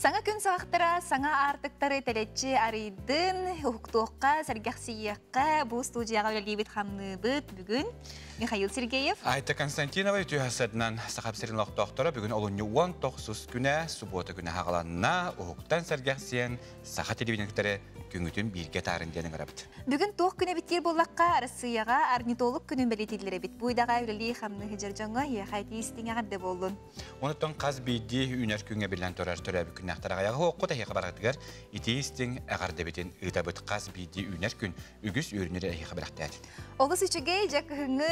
Саңа күн сағақтыра, саңа артықтары тәлетчі арыйдын, ұқтуыққа, сәргәқсияққа, бұл студияға өлелейбет қамныбыт бүгін. Михаил Сергеев. Айта Константинова ütühäsәднән сахапсырын лоқтоқтора бүгін олуны 19 күнә, суббота күнә хағаланна, ұқтан сәргәқсиян, саха телевизиондары күңітін бірге тарын денің арабыд. Бүгін тоқ күні біттер болаққа Россияға орнитолог күнін бәлетелері бит. Бұйдаға өлелей қамны хыжар жаңа еқайты істің ағады болын. Онытын қаз бейді үйнер күнге білен төрәр төрәбі күн ақтарағаяғы оқы тәйеқі барғатығар, ете істің әғарды бетін ұйтабыд қаз бейді үйнер күн үгіз өрінері әйеқі бірақтады. Оғыз үшіге жақ хүңі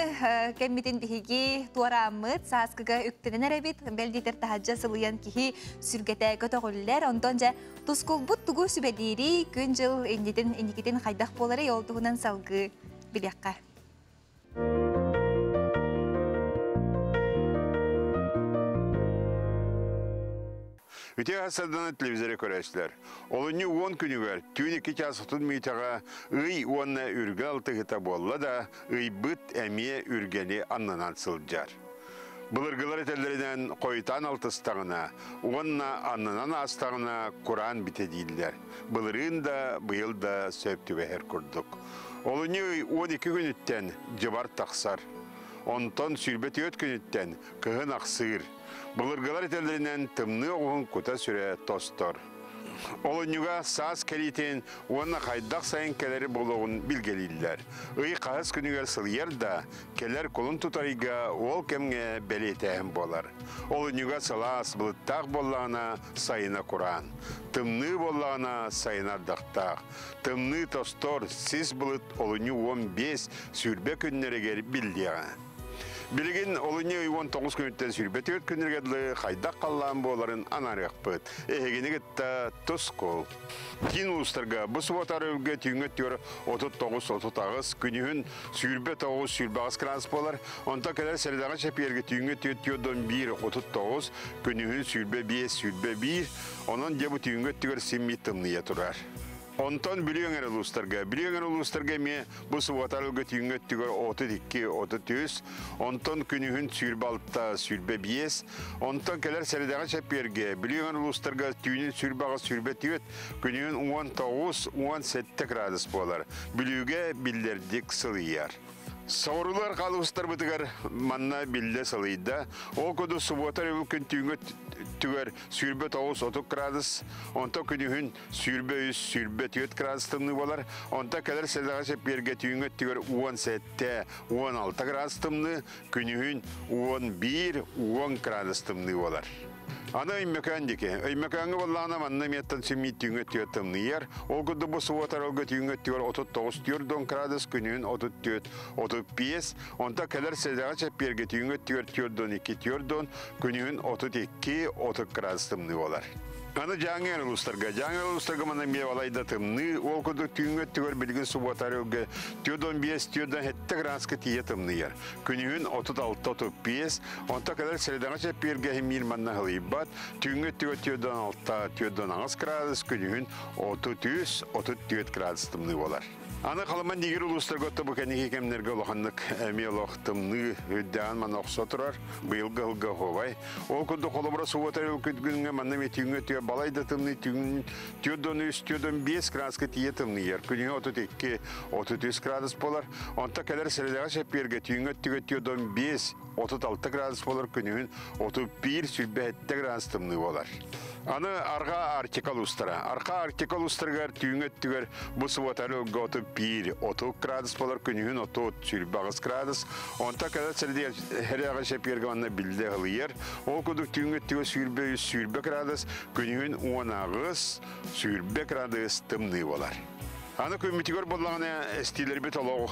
кәмметін біхеге туарамыд, саскыға үктінен әрәбет, бәлдетер тахаджа сылыян кихи сүргетәгі тоғылылар, ондан жа тұскол бұт тұғы сүбәдері күн жыл әндетін қайдақ болары олдығынан салғы білеққа. Үте ғасырдан телевизоре көрәшілер. Олыны 10 күні бар, түйін 2 час ұтын мейтаға ұй онына үргі алты ғыта болла да, ұй бұт әме үргені аннанан сылджар. Бұлырғылар етелерінен қойтан алтыстағына, онына аннанан астағына Құран біте дейділер. Бұлырын да, бұйыл да сөптігі әр күрдік. Олыны 12 күніттен жыбар тақсар. Онтон сүрбеті өт күніттен кығын ақсығыр. Бұлырғылар етелерінен тымны оғын күта сүре тостор. Олынюға саас кәлейтен онына қайдақ сайын кәлері болуғын білгелейлер. Үй қағыз күнігер сылйер да, кәлер қолын тұтарыға ол кәмге бәлетәйін болар. Олынюға сылас бұлыттақ болағына сайына Құран. Тымны болағына сайына ардақтақ. Тымны тостор сіз бұлыт олыню 15 сүрбе күннерегер білдеға. Білген олыне 19 күніттен сүрбеті өт күнергерлі қайдақ қаллан боларын анарық бұд. Әйгені кетті тұс қол. Кейін ұлыстарға бұс отар өлге түйінгі түйірі 39-39 күнігін сүрбе 9 сүрбе ағыз кранс болар. Онта кәлер сәрдіға шәперге түйінгі түйірден 1-39 күнігін сүрбе 5 сүрбе 1. Онын дебі түйінгі түйір семмей тымныя тұрар. Онтон біліңер ұлыстарға ме бұсы отарылғы түйінгі түгір 32-33, онтон күнігін сүрбе 6 сүрбе 5, онтон кәлер сәрдіға шәперге біліңер ұлыстарға түйінін сүрбеға сүрбе 4, күнігін 19-17 градус болар. Білуге білдердік сылыяр. Саурулар қалуыстар бұтығар манна білді сылыйда. Ол көді субботар өбіл күн түйінгі түгер сүрбе 9-30 градус, онта күнігін сүрбе 3, сүрбе 4 градус тымны болар. Онта кәлер сәліға шәперге түйінгі түгер 17-16 градус тымны, күнігін 11-10 градус тымны болар. Ана өймекан деке. Өймеканғы болағына манна меттен сүмей түйінгі түйет тымны ер. Ол күді бұл субботар өлгі түйінгі түгер 39-4 градус, күнігін 34-35. Онта кәлер сәліға шәперге түйінгі түгер 4-2 күнігін 32-30 градус тымны болар. Аны жаңыр ұлыстарға мана ме балайда тымны, ол күді түйінгі түгер білген субботар өлгі 4-5-4 градусқа тие тымны ер. Күнігін 36-35, онта кәлер сәліға шәперге хемир манна ғылайбат, түйінгі түгер 4-6 градус, күнігін 33-34 градус тымны болар. Аны қаламан дегер ұлыстарға өтті бұкәнеге кәмнерге олақанлық әме олақтымны өддән мана оқса тұрар, бұйылғы ғылға ғовай. Ол күнді қолыбыра суғатар өлкетгінге манна ме түйінгі түйе балайда тымны түйеден 5 градусқа тие тымны ер. Күніңе 32-33 градус болар. Онта кәлер сәліға шәперге түйінгі түйеден 5-36 градус болар. Күнігін 31-7 градус тымны болар. Аны арға артикал ұстара. Арқа артикал ұстарғар түйінгі түгер бұсы отары өлгі 31-30 градус болар, күнігін 30-30 градус. Онта кәді сәрде әріға шәперге анна білді ғылы ер. Ол күдік түйінгі түгер 30 градус, күнігін 10-30 градус тымны болар. Аны көмітігер болағына әстейлер бет олау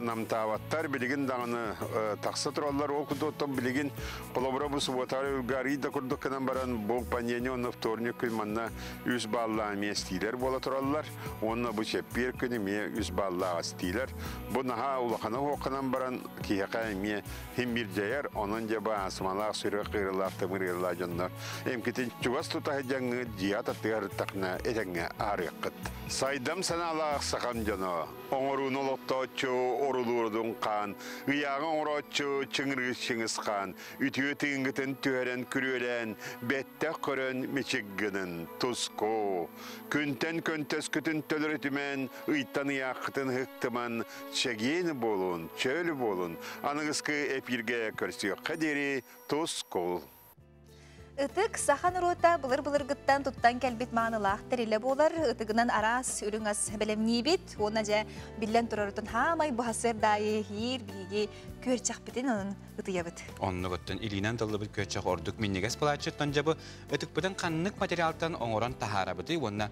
намтаваттар, білеген дағыны тақсы тұралар, ол күді оттан білеген қолабыра бұсы отары өлгәрі да күрдік кінан баран бұл панені оны вторник күн манна үз баллағыме әстейлер бола тұралар, онына бұл шеппер күні ме үз баллағы әстейлер. Бұл наға ұлақана оқынан баран кейіқа әме хембір жайар, оның жаба асымалақ сүрі қиырылақ тымырғырла жонлар. Әмкетін чуғас тұтағы жаңы жият аттығар тақына әтәңі арық қыт. Сайдам саналақ сақан жана, оңырын олықтачы орылуырдың қан, ұяғын оңыратчы чыңырғыз шыңыз қан, үтігі тыңғытын түрен күрелен, бәттәк көрін мечіггінің тұсқо. Күнтен көнтес күтін төлір өтімен, ұйттан ұяқытын ғықтыман, шәгені болын, чөлі болын, аныңызқы әпірге көрсі қадері тұсқол. Ытык сахан рота былыр-былыргыттан туттан кәлбет мағынылақ тәрелі болар, ытыгынан арас, үріңас бәлемнейбет, оны жа білден тұрарытын хамай бұхасыр дайы хейір бігі көрчақ бітін оның ытыябыт. Онны көттен илинен тылы бір көтчақ ордық меннегес балачыттан жабы, ытык бұдан қаннық материалтан оңыран тахара бұды, онына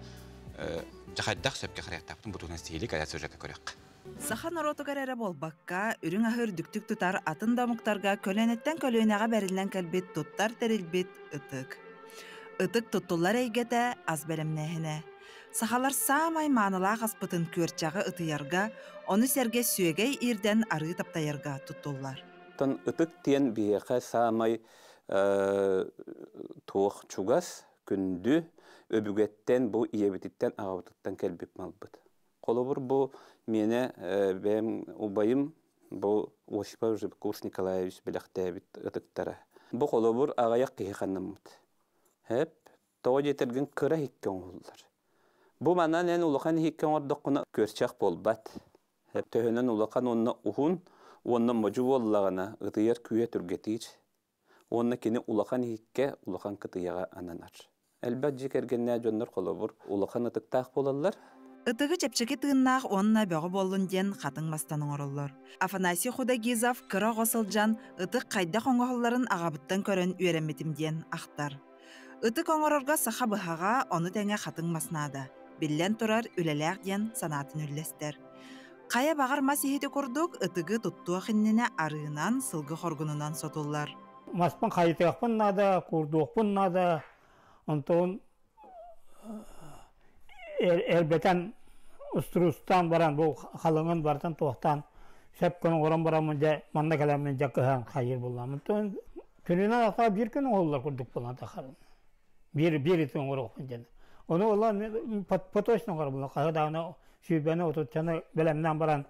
жақайдақ сөпке қарияқтаптың бұтығынан сейлік аясы өжәкі көрек. Сахан оротугар әрі болбаққа, үрің ахыр дүктік тұтар атын дамықтарға көлөнеттен көлөнеға бәрілен кәлбет тұттар тәрілбет ытык. Ытык тұттылар әйгеті аз бәлемнәхіне. Сахалар самай маңылақ аспытын көрчағы ытыярға, оны сәрге сүйегей ирден ары таптайырға тұттылар. Ытык тен бейеқі самай туық чугас күнді өбігеттен бұл иебетіттен ағабытыттан кәлбет малбыт. Қолыбыр бұл мені бәм ұбайым бұл Осипов Курс Николаевич біліқтәбіт ұтықтары. Бұл қолыбыр ағаяқ кейқаннамыд. Хәп, тоғы жетірген күрі хеккен олар. Бұл манан ән ұлыған хеккен ордыққына көрчақ болбат. Хәп, төхінен ұлыған онына ұхын, онына мұжу олағына ұтыяр күйе түргетейр. Онына кені ұлыған хекке ұлыған кытыяға ананар. Әлбәт жекергенне жондар қолыбыр ұлыған ұтықтақ болалар. Ытыгы чепчеки тыыннаах онна бөҕө боллун диэн хатын мастаның ороллор. Афанасий Худагизов кыра госылжан ытык кайда коңоһолларын агабыттан көрөн үөремметим диэн ахтар. Ытык оңорорга саха быһага оны тәңе хатын маснада. Биллен турар үлелээх диэн санатын үллестер. Кая багар мас ихити курдук ытыгы туттуах иннене арыынан сылгы хоргунунан сотуллар. Маспан кайытыахпын нада, курдуахпын нада, онтон Elbeten usturustan baran bu halının bardan tohtan sepkonu oran baramın ja manda kalamın jakıhan hayır bulamın. Ton gününe ata bir gün oldular kurduk bulan takarım. Bir için oran jana. Onu Allah patoşna var bulan. Kahadağına şu beni oturtçana belemden baran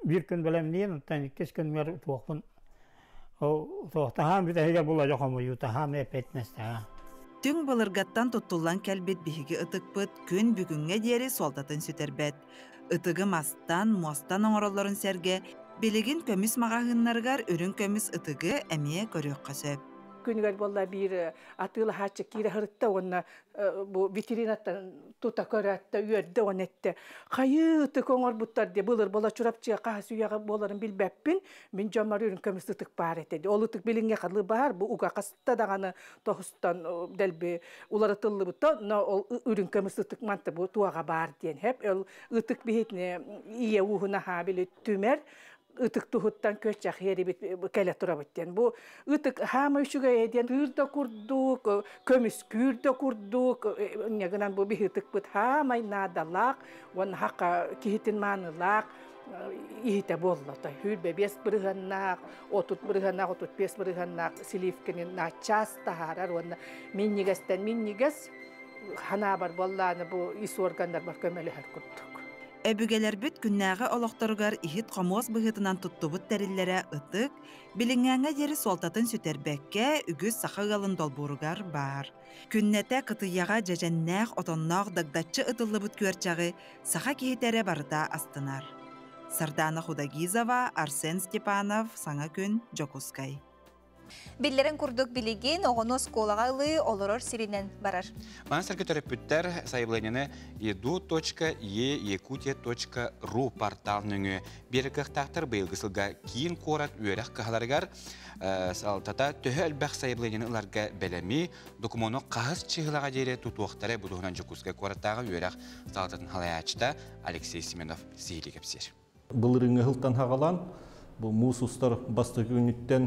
bir gün belem niye tan kes gün mer tohpun. O tohtan bir de bulacak ama yutahan hep etmezdi ha. Түң былыргаттан туттулан кәлбет биһиги ытыкпыт күн бүгүнгө диэри солдатын сүтербет. Ытыгы мастан, мостан оңороллорун сәрге, билигин көмүс мағағыннаргар өрүн көмүс ытыгы әмие көрөк қасып. Күнігер болла бір атылы хачы кире хырытта онна bu vitrinаттан тута көрәтті үйерді он етті. Қайыты көңір бұттар де бұлыр бола чурапчыға қағасы үйаға боларын білбәппін, мен жамар үйрін көмісті тұқ бар етеді. Ол ұтық білінге қадылы бар, бұл ұға қасытта дағаны тоғыстан дәлбе улары тылы бұтта, ол үйрін көмісті тұқ манты бұл туаға бар дейін. Хеп, ол ұтық бейетіне ие ұғына ха білі түмер, ытык тухуттан көччак херибит келе турабыттен. Бу ытык хама үшүгө эден түрдө курдук, көмүс күрдө курдук, негенен бу бихитик бут хамай надалак, он хака кихитин манылак, ихите боллота. Хүрбе бес бырыганнак, отут бырыганнак, отут бес бырыганнак, силивкенин начас тахарар, он миннигес хана бар болланы бу ис органдар бар көмөлү хар курдук. Әбүгелер бүт күннәғі олықтырғар ихит қомоз бұғытынан тұттыбыт тәрілері ұтық, біліңәңі дері солтатын сүтербәкке үгіз сақығалын долбурығар бар. Күннәті қытыяға жәжәннәқ отоннақ дагдатчы ұтылы бұт көрчағы сақа кейтері барыда астынар. Сардана Худагизова, Арсен Степанов, Саңа күн, Жокускай. Биллерен курдук билигин оғыны сколағалы олорор сиринен барар. Мана сәргі төріппіттер сайылайнені edu.e-yakutiya.ru порталыныңы бері қықтақтыр бұйылғысылға кейін қорат үйерек қағаларығар салтата төхі әлбәқ сайылайнені ұларға бәләмі докумоны қағыз чығылаға дейірі тұтуақтары бұдығынан жүкізгі қораттағы үйерек салтатын халаячта Алексей Семенов сейлі кепсер. Бұлырыңы ғылтан хағалан, бұл мұсустар бастығы үніттен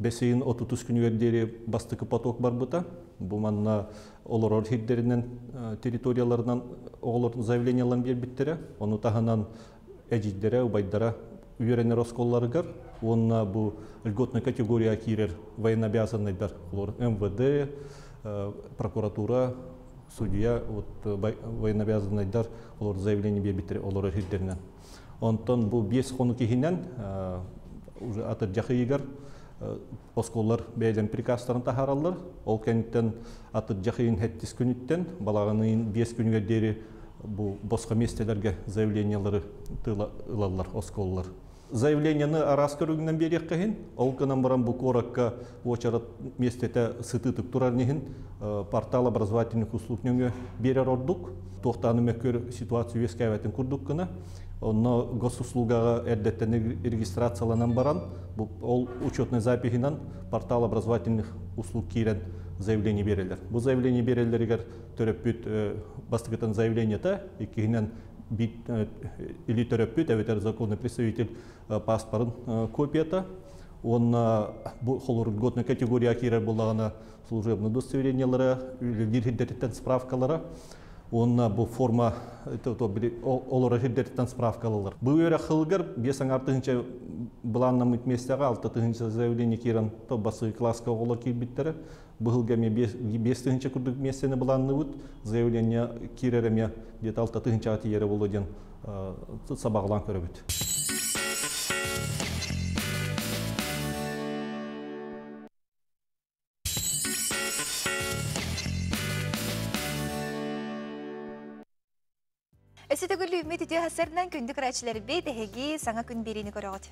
бәсейін 30 күн өрдері бастықы поток бар бұта. Бұл манна олар хиддерінен территорияларынан оғылардың заявленияларын бер біттері. Оны тағынан әжиддері, ұбайдара үйеренер осколларығар. Онына бұл льготный категория кирер военнообязанныйдар. Олар МВД, прокуратура, судья военнообязанныйдар олар заявление бербитер олар хиддеринен. Онтон бу 5 хону кихинен уже атыр жакы егер осколлар бәйлен приказтарын тахаралар. Ол кенттен атыр жакыйын хеттис күнүттен балаганын 5 күнгө дери бу босқа местелерге заявлениялары тылалар осколлар. Заявленияны араскөрүгүнөн берек кыйын, ол кынан баран бу коракка очарат местете сытытып турар нехин портал образовательных услуг нөңө берер ордук. Тоқтаны мөккөр ситуацию вескайбатын курдук кына. Онно госуслугага эрдеттен регистрацияланан баран, ол учетный запихинан портал образовательных услуг кирен заявление берелер. Бу заявление берелер егер төрөппүт бастыгытан заявлениета, иккинен бит или төрөппүт, эветер законный представитель паспортын копията. Он бу холор льготная категория кирер буллагана служебный удостоверениялары, лирхиддеттен справкалары. Он бу форма олора хиддеттен справкалалар. Бу өре хылгыр 5 артынча буланна местеге 6 заявление кирен то басы класска олор кирбиттери. Бу хылгаме 5 курдук местени буланны бут заявление киререме где-то 6 атиере болоден сабаглан көрөбүт. Эсетегүлі үмет үтеу хасарынан күндік рәчілері бей дәхеге саңа күн берейіні көріғыд.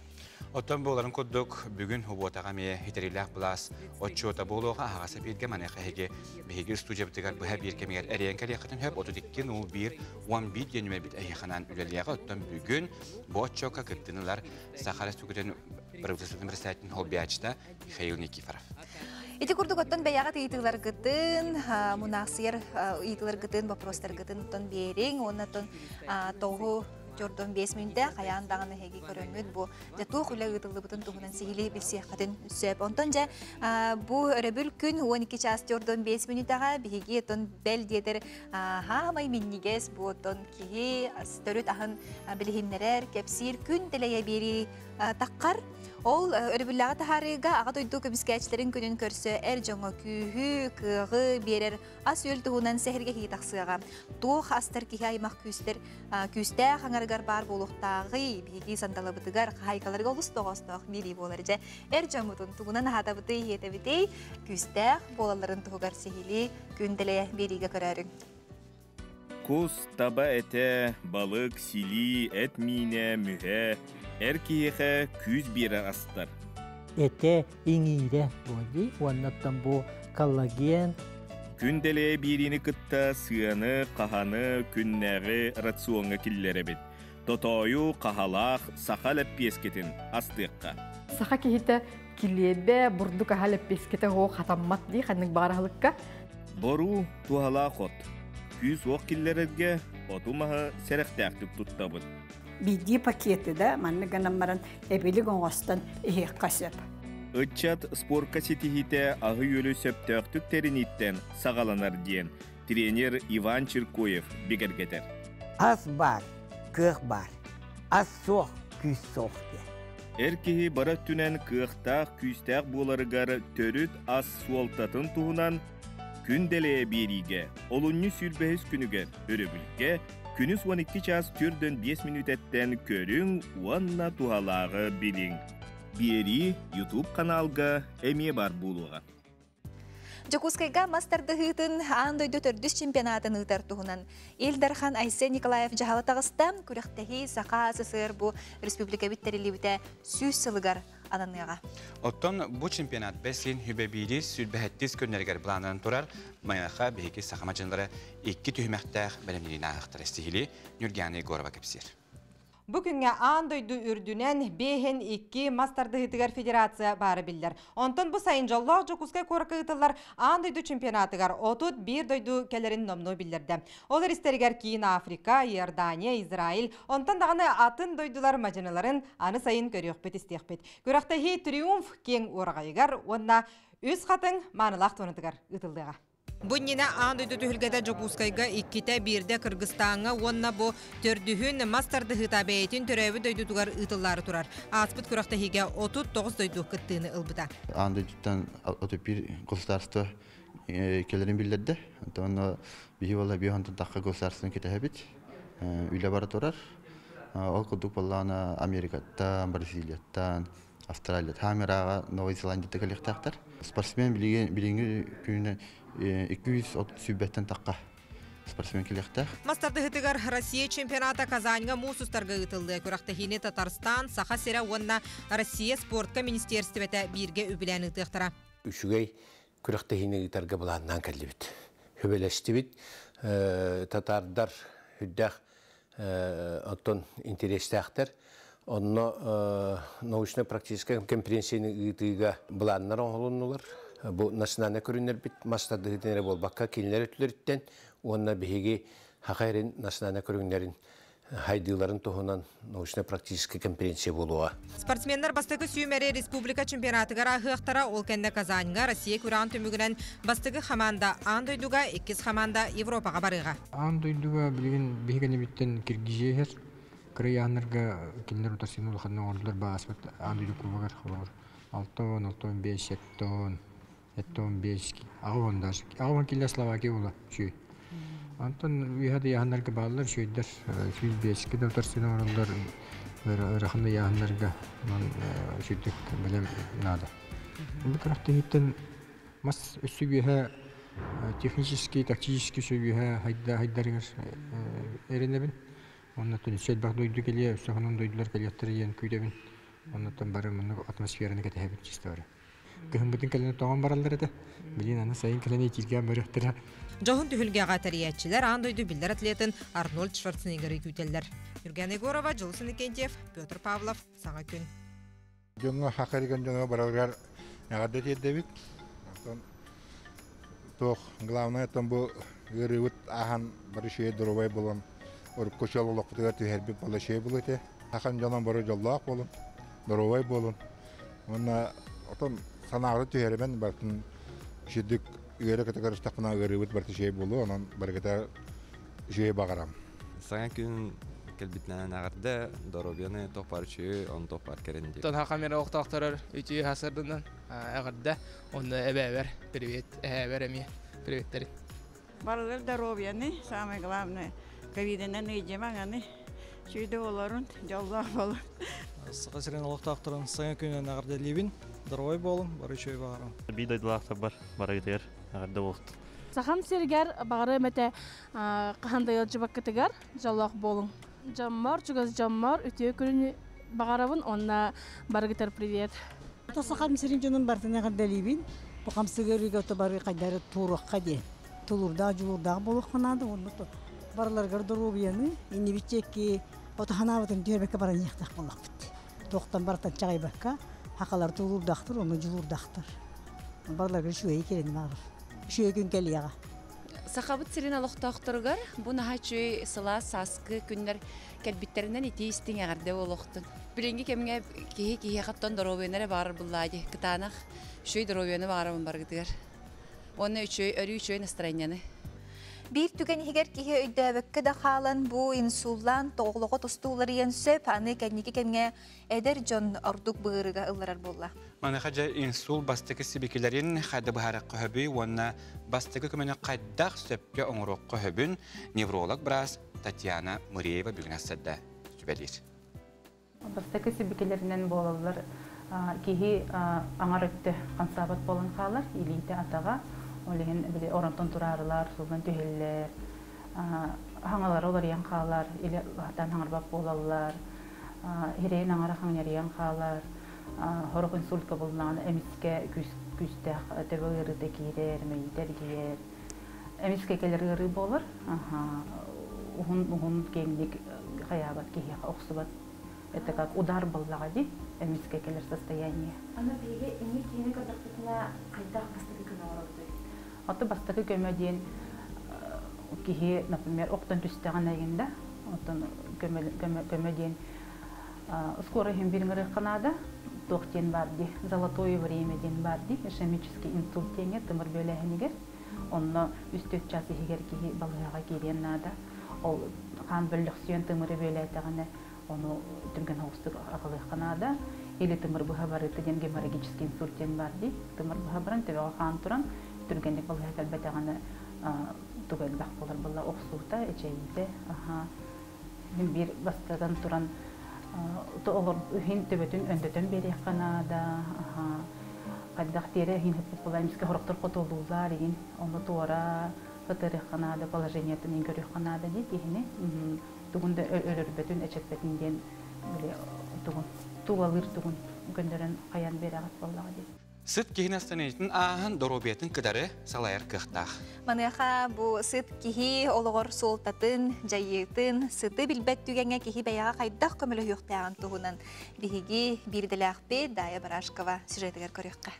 Оттан боларын көддік бүгін ұботаға ме хетериләқ бұлас отчота болуға ағасы берге манайқа хеге бейгір студия бітігар бұға беркемегер әрейін кәлеқатын хөп 32-11 денуме біт әйіқанан үлелеға оттан бүгін бұл отчоқа кіптінілер Сахара сүгіден Правительственный университетін Холбиячта Михаил Никифоров. Эти курдук оттон бәяға тыйтылар гытын, мунақсыр ыйтылар гытын, вопростар гытын оттон берең, оннаттон тоғы жордон 5 минутта қаяндағаны хеги көрөңгөт бу жатуық үлі ұйтылы бұтын тұғынан сигили білсе қатын сөп. Онтон жа бу өрөбіл күн 12 час жордон 5 минуттаға бігеге оттон бәл дедір хамай миннигес бу оттон кеге стөрүт ахын білігіннерер кепсир күн тілеге бері таққар. Ол өрөбүлләгә тахарыга ага тойду көмискәчләрен күнен көрсө әр жоңа күйі, кыгы берер ас өл туһунан сәһәргә ки тахсыга. Тух астыр ки аймак күстә хаңаргар бар булуктагы биги сандалабытыгар хайкаларга олустогосток мили боларҗа. Әр жоңутун тугунан хатабыты hetebитей күстә болаларын тугар сехили күнделе бериге көрәрүң. Кус таба эте, балык, сили, эт мине, мүһе, эркиеге күз бирер астар. Эте иңире боди, оннаттан бу коллаген. Күнделе бирини кытта сыаны, қаханы, күннәғы рационга киллері бит. Тотою, қахалақ, сақал әппескетін астыққа. Сақа кехіті киллебе, бұрды қахал әппескеті ғо қатаммат дей, қанның бағарағылыққа. Бору туғала қот. Күз оқ киллерерге отумаға сәріқтәқтік тұттабыд. Биди пакеты да, манны ганаммаран эбили гоңостан ихек қасып. Үтчат спорка сетихите ағы өлі сөптөқтік теріниттен сағаланар ден тренер Иван Чиркоев бігергетер. Ас бар, кық бар. Ас соқ, күз соқ де. Әркеғі бара түнен кықтақ, күстақ боларығар төріт ас суалтатын туғынан күнделе бериге, олынны сүрбәйіз күнігер өрөбілге, күніз 12 час түрден 5 минут әттен көрің, уанна туғалағы білің. Бери YouTube каналға әме бар болуға. Жокускайга мастарды хытын андойду төрдүс чемпионатын ытар туһунан Элдархан Айсе Николаев жахалы тагыстан күрәхтәһи сака СССР бу республика биттерилибите сүз сылыгар ананыга. Оттон бу чемпионат бесин хүбәбири сүлбәһәттис көннәргәр планын турар. Маяха беги сахамаҗынлары 2 төһмәктәх белемнәрен ахтар стихили Нурганы Горова кепсир. Бүгінге андойду үрдінен бейхен 2 мастарды хытыгар федерация бары білдер. Онтон бұл сайын жоллақ жокускай коракы хытылар андойду чемпионатыгар отут бір дойду келерін номну білдерді. Олар истерігер кейін Африка, Иордания, Израиль, онтон дағаны атын дойдулар мажыналарын аны сайын көріқ бет істеқ бет. Көріқтахи триумф кен орағайығар, онна өз қатын манылақ тонытыгар ұтылдыға. Бұннина андойду түхілгеді Жокускайга 2-те 1-де Кыргызстанға онна бұ төрдүхін мастарды хытабейтін төрәві дойдудугар ұтылары тұрар. Аспыт күрақтахиге 39 дойду кыттыны ылбыда. Андойдуттан отопир государство келерин билдерде. Оны бихи вала бихантын таққа государствен кетебит. Үйле бара турар. Ол кудук баллана Америкаттан, Бразилияттан, Австралия, Хамираға, Новой Зеландияда келектақтар. Спортсмен билинги күнүнө 230 сүббеттен таққа спортсмен келектақ. Мастарды хытыгар Россия чемпионата Казаньга мусустарга ытылды. Көрақтахини Татарстан, Саха Сера онна Россия спортка министерствете бирге үбілән ытықтыра. Үшігей көрақтахини ытарга бұланнан кәлдебіт. Хөбелестібіт, татардар хүддәқ оттон интерестәқтір. Онно научно-практическая конференцияны ытыга бұланнар оңғылынылар. Бұл национальный көрінер бит, мастарды хытынere бол баққа келінер өтілеріттен, онна бігеге хақайрын национальный көрінерін хайдыларын тоғынан научно-практическая конференция болуға. Спортсмендар бастығы сүймәрі республика чемпионатыгара ғықтара ол кәнді Казаньга Россия күран төмігінен бастығы хаманда Андойдуга, 2 хаманда Европаға барыға. Андойдуга білген бігені біттен Киргизия Крайянырга келінер ұтарсыны ұлғанның ордылар бағасбат Андойду кубағар қылығыр. 6-5 ағуан келі Словакия ола шүй. Антон үйады яғанларға бағылар шүйдер бескі де ұтарсыны ордылар рақымды яғанларға шүйдік білем нады. Бұл қырақты еттен мас өсі бүйі технический, тактический сөйбүйі хайдарығыр әрінебін. Оннаттан сәлбақ дойды келе, өсіғанын дойдылар келеттірі ең көйдебін. Оннаттан бары мұны атмосфераны кәтәйбін чисті бары. Көхін бұтын кәліні тоған баралар еді. Білін аны сайын кәліні етілген бұрықтыра. Жоғын түхілгеға тәриятчілер андойды білдер атлетін Арнольд Шварценеггері күйтелдер. Юрген Егорова, Жылсын Икентьев, Петр Павлов, Саңа күн. Жоңға хақарыған жоңға баралғар ағады теддебік. Тоқ, главное, там бұл ғырывыт аған бары шейі дұрубай болын. Орып көшел олықпытыға түйербек бала шей бұл өте. Ақан жанан бары жоллақ болын, дұрубай болын. Онна отын санағыры түйерімен бартын шедік үйері кәтіғар ұстақына ғырывыт барты шей болу, онан бары кәтіғар шей бағарам. Саңа күн келбітнен ағырды, дұрубияны тоқпар үші, он тоқпар керенде. Тон хақамера оқтақтарыр үтіі хасырдынан ағырды, оны әбәвер, привет, әбәвер әме, приветтерін. Балалар дұрубияны, самый главный. Ковиденен ыйдемаңаны шүйді оларын жаллақ болын. Сақа сирен олықтақтырын саңа күнен ағырды левин, дұрғай болын, бары шөй бағарам. Бидойдылақтар бар, бары кетер, ағырды олықты. Сақам сергер бағары мәті қағандайыл жыбаққытығар жаллақ болын. Жаммар, жүгіз жаммар, өте күнін бағарабын, онына бары кетер привет. Сақам сирен жонын бартын ағырды левин, бұқам сығыр үйге өті бары қайдары туырыққа де. Тұлырда, жұлырдағы болық қанады, оны тұт. Баралар гардеробияны, инни бичекки отаханабытын дүйербекке баран яқтақ болақ бітті. Тоқтан баратан чағай бәкка, хақалар тұлырдақтыр, оны жылырдақтыр. Баралар гар шүйе керені бағыр. Шүйе күн келі яға. Сақабыт сирен алықтақтырғар, бұны хачуй сыла саскы күнлер кәлбіттерінен итейістің ағарды олықтын. Біленгі кемге кейі қаттан доробиянары бағыр бұллады. Кытанақ шүй доробияны бағырабын барғыдығар. Оны өрі үшөй настроенияны. Bir tügen higer kihe öydəbəkkə də xalan bu insullan toğluğa tostulları yen söp anı kenniki kemge eder jon orduk bığırıga ıllar bolla. Mana xaja insul bastıkı sibikilerin xadı baharaq qöhübü wana bastıkı kümene qaddaq söpke oңuruq qöhübün nevrolog biraz Tatyana Mureyeva bugün asada sübelir. Bastıkı sibikilerinden bolalar kihi angar öttü kansabat bolan xalar iliyte atağa Олеген оронтон турарылар, сулдан түйеллер, хаңалар олар ян қалар, или лахтан хаңарбап болалар, хирейн аңара хаңнер ян қалар, хорық инсультка болнаған әміске күстәқ төбөгірді кейдер, мейдер кейдер. Әміске келер ғыры болыр, ұғын кеңдік қаябат кейі оқсыбат. Это как удар боллаға ди, әміске келер состояние. Ана бейге әмі кейіні қадақтытына қайдақ бастығы күні оралды? Аты бастығы көмөден кихи, например, оқтан түстіған әйгенде, көмөден скорый хембиріңірі қанада, тоқтен барды, золотое времеден барды, ишемический инсульт теңе, тымыр бөләхінігер, онны үстөт жасы егер кихи балыға керен нада, ол қан бөлік сүйен тымыры бөләйтіғаны, оны түнген ауыстық ағылы қанада, или тымыр бұға бары теден геморрагический инсульттен барды, тымыр бұға баран төбеға қан тұран, түргенlik бұл әлбәт ағаны түгелбақ болар бұлла оқсуыта әчейді. Мен бір бастадан тұран олар үйін төбетін өндетен бері қанада. Қайдақ тері үйін хөппет болаймызға хорақтар қотолуылар еген. Оны туара фотори қанада, положениятын енгөрі қанада дейді. Тугунда өлөрбөтүн эчеппетинден тугун туулалыр тугун көндөрөн каян бери агат боллага дейт. Сыт кихинастан ахан доробиятын кыдары салайыр кыхтах. Маныха бу сыт кихи ологор солтатын, жайытын, сыты билбет түгенге кихи баяга кайдах көмөлө юктаган тугунан биһиги бирделакпе Дая Барашкова сюжетигер көрөккө.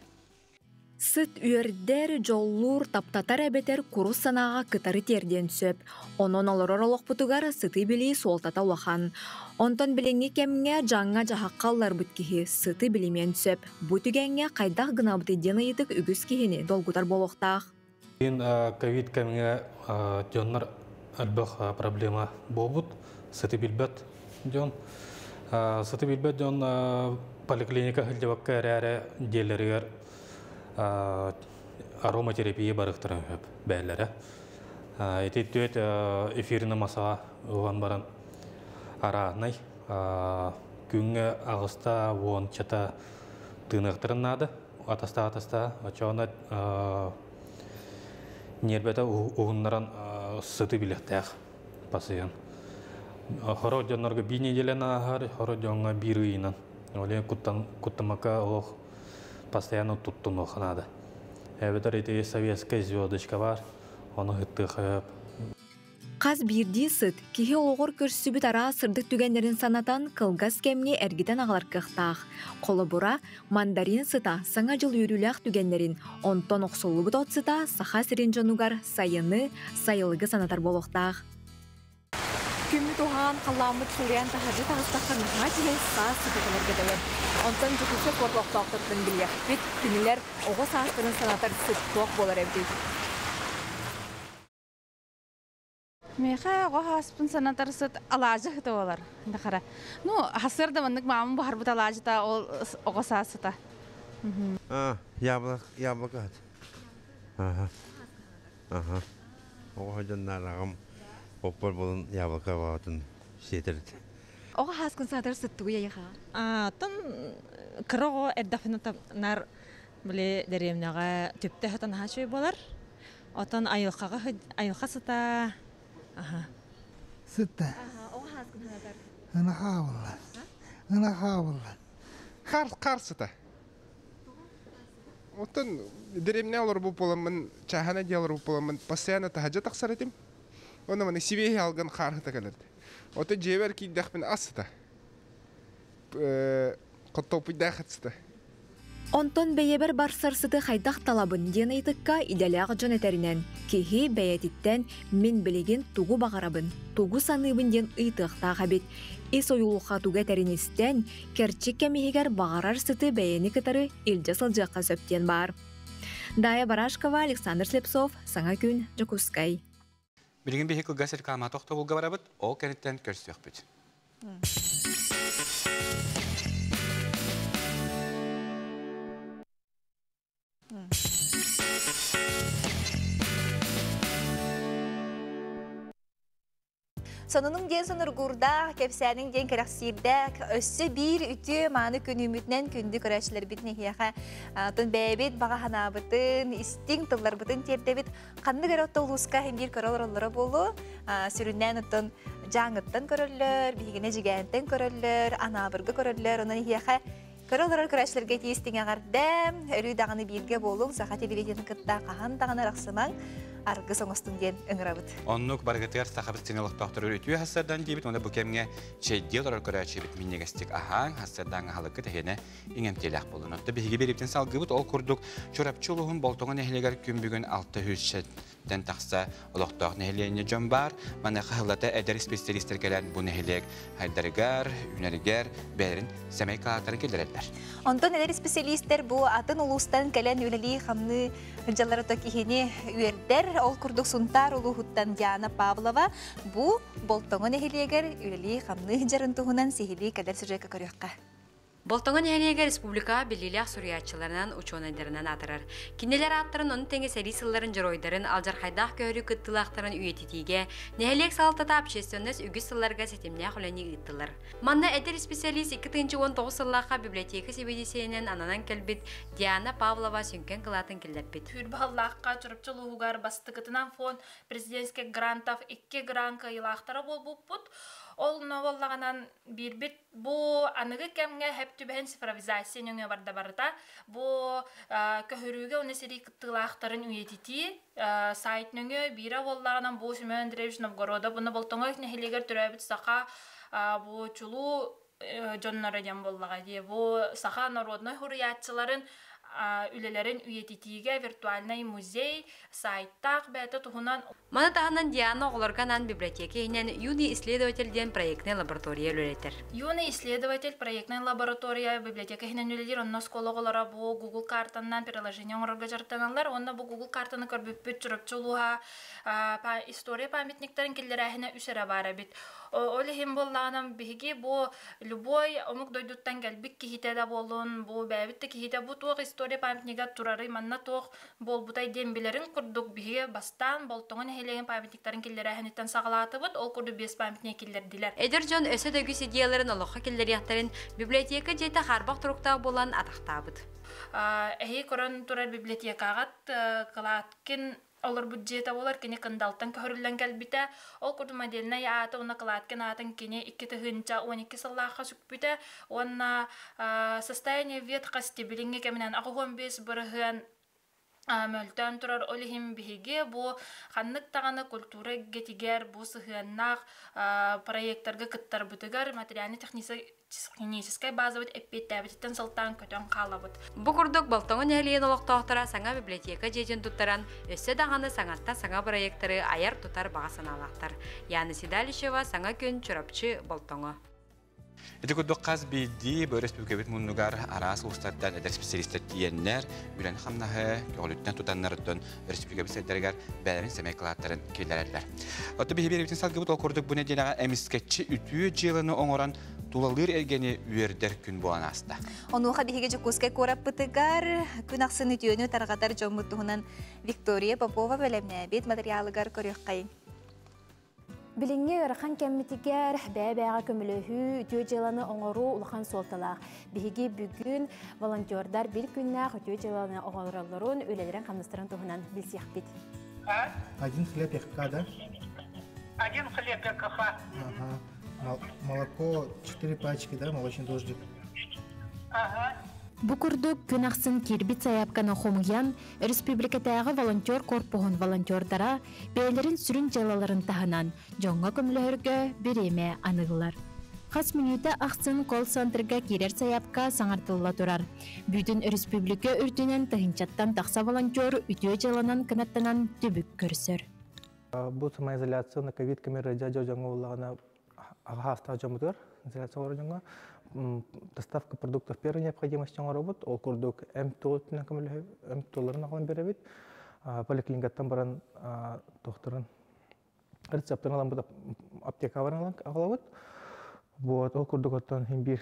Сыт үйердер жоллур таптатар әбетер курус санаға кытары терден сөп. Онон олорор олоқпутугар сыты били солтата уахан. Онтон биленги кемге жаңа жахаққаллар бүткихи сыты билимен сөп. Бу түгенге қайдақ гына бұтыден ыйтык үгіз кихини долгутар болуқтақ. Ковид кемге жоннар әлбәқ проблема болбут. Сыты билбет жон. Сыты билбет жон поликлиника хылдевакка әрі делерігер ароматерапия барықтырын хөп бәлері. Етет эфиріні масаға оған баран арағынай. Күнгі ағыста оған чата тынықтырын нады. Атаста. Очауына нербеті оғынларан сыты біліктәқ пасыян. Хоро жонларға бір неделен ағар, хоро жонға бір үйінен. Оле күттімақа оқ постоянно туттун охнада. Эбетер эти советская звездочка бар, оны хыттыхып. Қаз бирди сыт, кихи олғыр көрсүбіт ара сырдық түгендерін санатан кылгас кемне әргіден ағылар кықтақ. Қолы бұра, мандарин сыта саңа жыл үйріләқ түгендерін, онтон оқсолы бұт от сыта саха сирин жонугар сайыны, сайылығы санатар болуқтақ. Күмі туған қаламы түсілген тахажы тағыстаққа мұға деген саас сыпетілер кеділер. Онтан жүкісі қорлоқтақтырдың біле. Бет күнілер оғы саастырын санатар сүт тоқ болар әбді. Меха оғы хаспын санатар сүт алажы хыты олар. Хасыр да мандық мамын бұхар бұт алажы та оғы саасыта. Яблоко. Оғы жондар ағым. Оппор болын яблоко бағытын сетірді. Оға хаскын санатар сүттігі яйға? Тон кырого эрдафынытап нар біле дәремнеға төпті хатан хачой болар. Отан айылқа сыта. Сыта. Оға хаскын санатар? Ына хавылла. Қар сыта. Отан дәремне олар бұл боламын, чахана де олар бұл боламын, постоянно тахаджа тақсар етім. Оны мені сивейі алған қарғыта кәлірді. Оты жевер кейдақпен асыта. Құттопы дақытсыта. Онтон бәйебер барсарсыты қайдақ талабын ден айтыққа иделяғы жон әтәрінен. Кехи бәйетіттен мен білеген тугу бағарабын, тугу саныбын ден ұйтықта қабет. Ес ойулуға туға тәрінестен керчік кәмегер бағарар сыты бәйені кітары илжасыл жаққа сөптен бар. Дая Барашкова, Александр Слепцов, Саңа күн, Жокускай. Билген бихи кылгасыр калма тоқта болға барабыт, ол кәнеттен көрсөк бүт. Сонунун ден сонургурда, кепсәнің ден керексирдәк, өссі бір үті маны күн үмітнен күнді көрәшілер бітіне хияға. Тон бәйбет баға ханабытын, истин тыллар бұтын тердебет, қанды көрәтті ұлысқа hem bir көрәлер олары болу, сүріннен ұттын жаңыттын көрәлер, бігіне жігәнттен көрәлер, анабырғы көрәлер, онын хияға көрәлер көрәшілерге тейістің ағардам, өрі дағыны бірге болуң, сақа телевизияның кытта қахан дағыны рақсымаң, арғы соңыстың ден үңірабыт. Оннук баргатыгар сахабыт сенелық тоқтыр өйтуі хассардан дейбіт, онда бұл кемге чейдел орар көрәчебіт миннегестік ахаң, хассардан ғалықы тәхені иңемтелек болын. Отты бігі берептен салғыбыт, ол күрдік чорапчылығын болтоңын әхілегер күн бүгін 600-ден тақса олықтақ нәхілейіне жон бар. Маны қағылата әдер специалистер келен бұл нәхілек хайдарыгар, үнәрігер, бәрін сәмей қалақтары келдірелдер. Онтон әдер специалистер бұл атын ұлыстан кәлен үлілі қамны жалары токихini үйердер. Ол күрдік сұнтар ұлы хуттан Диана Павлова бұл болтоңын әхілегер үлілі қамны жарын тұғынан сехілі кәдер сүржекі көріққа. Болтоңон әһелиеге республика белилях сурьячыларынан ученыйдарынан атырар. Кинелер аттырын onun теңе сәрисылларын жыройдарын алжархайдақ көрі күттілақтарын үйететиге, нәхелек салтата общественность үгіз сылларға сетемне құләне ұйттылар. Манна әдер специалист 2-19 сыллаққа библиотека себедесенен ананан кәлбет Диана Павлова сүнкен қылатын келдәппет. Хүрбаллаққа чұрыпчылығығар бастықытынан фон президентске грантов 2 гранка илақтары бол бұппұт. Ол новоллағанан бирбит бу анығы кәмге хәп түбән цифровизация нөңе барда барда бу көһөрүгө унесери кыттылақтарын үйетити сайт нөңе бира боллағанан бу Семен Андреевич Новгорода буны болтоңой нәһилегер түрәбит саха бу чулу жоннары дем боллага ди бу саха народной хурриятчыларын үлелерин үйетитиге виртуальный музей сайттақ бәті тұғынан. Мана тағынан Диана оғыларғанан библиотекейнен юный исследовательден проектный лаборатория үлелетер. Юный исследователь проектный лаборатория библиотекейнен үлелер, онна скологолара бұл Google картаннан приложение оңырға жартаналар, онна бұл Google картаны көрбіппет жүріпчілуға история памятниктерін келдері әхіне үсірі бары бит. Олы хем боллағанам бігі бұл любой омық дойдуттан кәлбік кехите да болын, бұл бәбітті кехите бұл туық история памятнига турары манна туық бол бұтай дембелерін күрдік бігі бастан болтоңын әхелеген памятниктарын келдері әхінеттен сағалаты бұд, ол күрді бес памятник келдерділер. Эдер жон өсі дөгіс идеяларын олыққа келдері яқтарын библиотека жейті қарбақ тұрықтағы болан атақтабыд. Әхей көрін турар библиотекағат қылаткин олар бюджета болар кене кындалтан көрүлгөн калбите ол курду моделина яата уна кылаткан атын кене 2-12 сыллаха сүкпүтэ онна состояние ветка стебилинге кеминен агон бес бырыгын мөлтөн турар олихим биһиге бу ханнык таганы культура гетигер бу сыгыннак проекттарга кыттар бутыгар материально-техническая база бит эппеттебиттен сылтан көтөн калабыт. Бу курдук болтоңун элиен олоктоктора саңа библиотека жежин туттаран өссө даганы саңатта саңа проекттары аяр тутар бага саналактар. Яны Сидалишева саңа күн чурапчы болтоңо. Эти куддуққаз бейді бұл республикабет мұннығар арас ұстаттан әдір специалистер тиеннер, үлән қамнағы кеғолыттан тұтаннарыттан республикабет сәддергер бәлерін сәмей қылаттарын келдерәлілер. Отты бейі беребетін салғы бұт ол көрдік бұны денеға әміскетші үтіі жылыны оңыран тулалыр әргені үйердер күн болан аста. Онуға бейге жүкізге көріп бұтығар, күн ақсын үтіені тарғадар жомыттығынан Виктория Попова бөлемне бет материалығар көрек қайын. Билинге өрхан кәммитигер бәбәға көмілігі үтіө жыланы оңыру ұлған солталақ. Бігі бүгін волонтердар бір күннақ үтіө жыланы оңыраларын өлелерін қамныстырын тұғынан білсияқ бет. Один хлеб ягка, да? Один хлеб ягка. Молоко 4 пачки, да? Молочный дождик. Ага. Букурдук күн ақсын кербит саяпканы хомуян, республикатағы волонтер корпуғын волонтердара бәйлерін сүрін жалаларын тағынан жоңға көмілерге береме анығылар. Қас минута ақсын кол-центрға керер саяпка саңартылла тұрар. Бүтін республика үрдінен тығынчаттан тақса волонтер үтіө жаланан кынаттанан түбік көрсір. Бұл самоизоляция на ковид камера дядя жоңға олағына аға аста жомытыр. Изоляция олар жоңға. Доставка продуктов первой необходимости работ, ол курдук МТОларын алан беребит. Поликлиникаттан баран докторын рецептын алан буда аптека баран алабыт. Вот ол курдук оттон бир